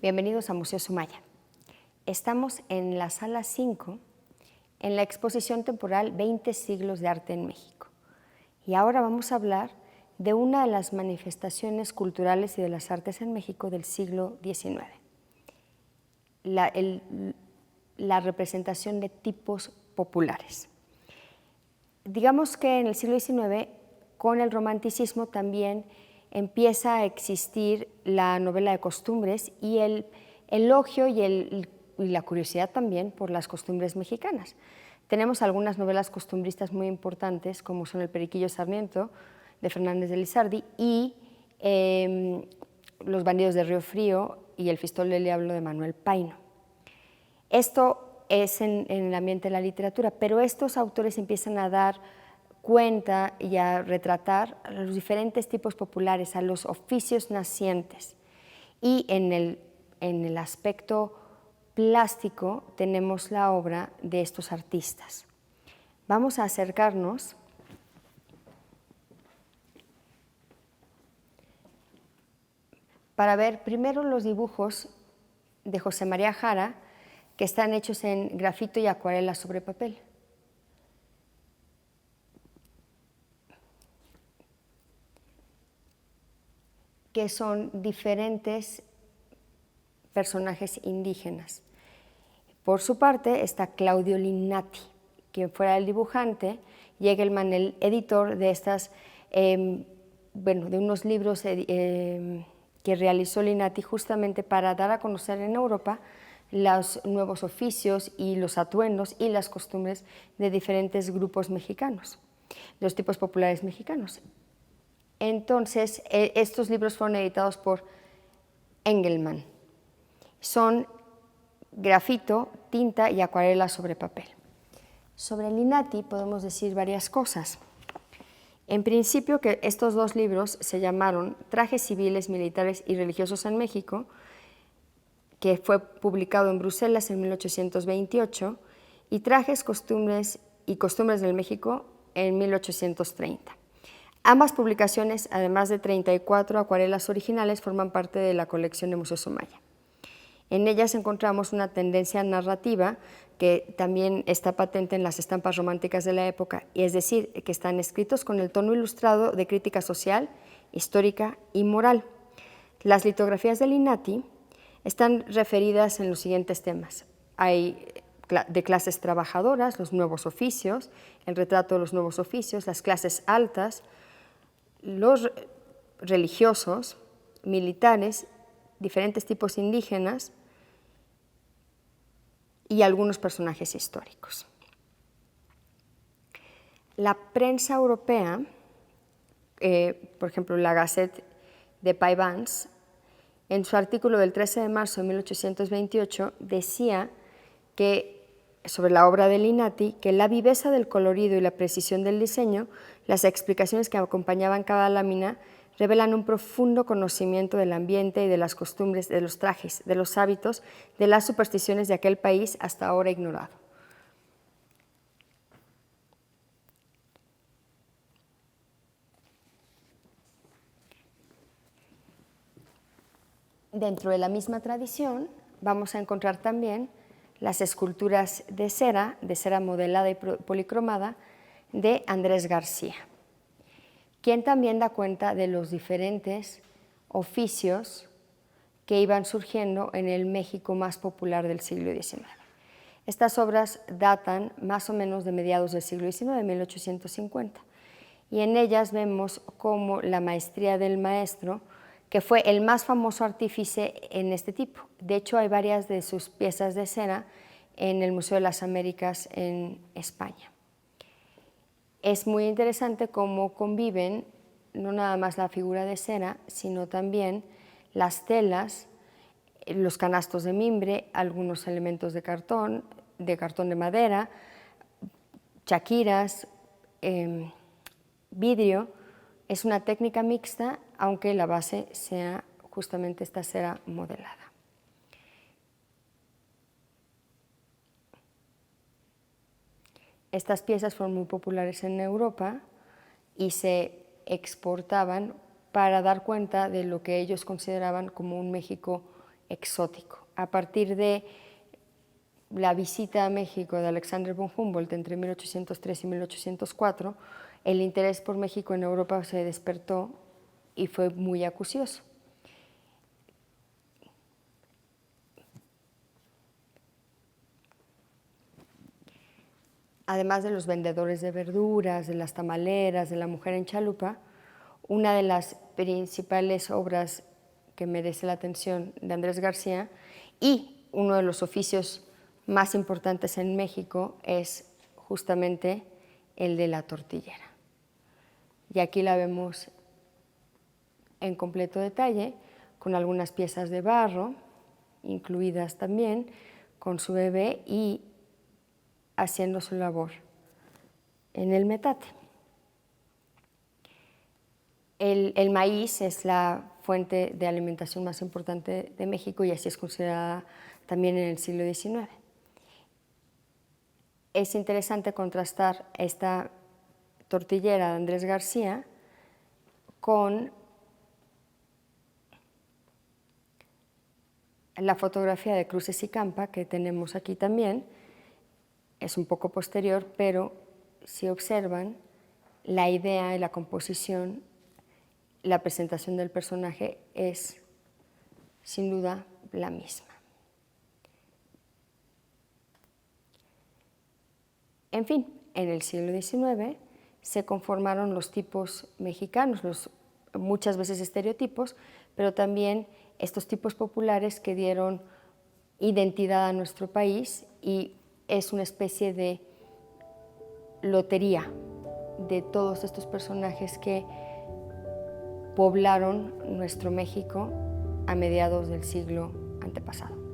Bienvenidos a Museo Sumaya. Estamos en la sala 5, en la exposición temporal 20 siglos de arte en México. Y ahora vamos a hablar de una de las manifestaciones culturales y de las artes en México del siglo XIX. La representación de tipos populares. Digamos que en el siglo XIX, con el romanticismo también empieza a existir la novela de costumbres y el elogio y la curiosidad también por las costumbres mexicanas. Tenemos algunas novelas costumbristas muy importantes, como son El Periquillo Sarmiento, de Fernández de Lizardi, y Los bandidos de Río Frío y El Fistol del Diablo, de Manuel Paino. Esto es en el ambiente de la literatura, pero estos autores empiezan a dar cuenta y a retratar a los diferentes tipos populares, a los oficios nacientes. Y en el aspecto plástico tenemos la obra de estos artistas. Vamos a acercarnos para ver primero los dibujos de José María Jara, que están hechos en grafito y acuarela sobre papel. Que son diferentes personajes indígenas. Por su parte está Claudio Linnati, quien fuera el dibujante, y Egelman, el editor de de unos libros que realizó Linnati justamente para dar a conocer en Europa los nuevos oficios y los atuendos y las costumbres de diferentes grupos mexicanos, los tipos populares mexicanos. Entonces, estos libros fueron editados por Engelman. Son grafito, tinta y acuarela sobre papel. Sobre Linnati podemos decir varias cosas. En principio, que estos dos libros se llamaron Trajes civiles, militares y religiosos en México, que fue publicado en Bruselas en 1828, y Trajes, costumbres y costumbres del México en 1830. Ambas publicaciones, además de 34 acuarelas originales, forman parte de la colección de Museo Sumaya. En ellas encontramos una tendencia narrativa que también está patente en las estampas románticas de la época, y es decir, que están escritos con el tono ilustrado de crítica social, histórica y moral. Las litografías de Linnati están referidas en los siguientes temas. Hay de clases trabajadoras, los nuevos oficios, el retrato de los nuevos oficios, las clases altas, los religiosos, militares, diferentes tipos indígenas y algunos personajes históricos. La prensa europea, por ejemplo, la Gazette de Pays-Bas, en su artículo del 13 de marzo de 1828, decía sobre la obra de Linnati, que la viveza del colorido y la precisión del diseño, las explicaciones que acompañaban cada lámina, revelan un profundo conocimiento del ambiente y de las costumbres, de los trajes, de los hábitos, de las supersticiones de aquel país hasta ahora ignorado. Dentro de la misma tradición vamos a encontrar también las esculturas de cera modelada y policromada, de Andrés García, quien también da cuenta de los diferentes oficios que iban surgiendo en el México más popular del siglo XIX. Estas obras datan más o menos de mediados del siglo XIX, de 1850, y en ellas vemos cómo la maestría del maestro, que fue el más famoso artífice en este tipo. De hecho, hay varias de sus piezas de cera en el Museo de las Américas en España. Es muy interesante cómo conviven no nada más la figura de cera, sino también las telas, los canastos de mimbre, algunos elementos de cartón de madera, chaquiras, vidrio. Es una técnica mixta, aunque la base sea justamente esta cera modelada. Estas piezas fueron muy populares en Europa y se exportaban para dar cuenta de lo que ellos consideraban como un México exótico. A partir de la visita a México de Alexander von Humboldt entre 1803 y 1804, el interés por México en Europa se despertó y fue muy acucioso. Además de los vendedores de verduras, de las tamaleras, de la mujer en chalupa, una de las principales obras que merece la atención de Andrés García y uno de los oficios más importantes en México es justamente el de la tortillera. Y aquí la vemos en completo detalle, con algunas piezas de barro, incluidas también, con su bebé y haciendo su labor en el metate. El maíz es la fuente de alimentación más importante de México y así es considerada también en el siglo XIX. Es interesante contrastar esta tortillera de Andrés García con la fotografía de Cruces y Campa que tenemos aquí también. Es un poco posterior, pero si observan, la idea y la composición, la presentación del personaje es sin duda la misma. En fin, en el siglo XIX se conformaron los tipos mexicanos, los muchas veces estereotipos, pero también estos tipos populares que dieron identidad a nuestro país y es una especie de lotería de todos estos personajes que poblaron nuestro México a mediados del siglo antepasado.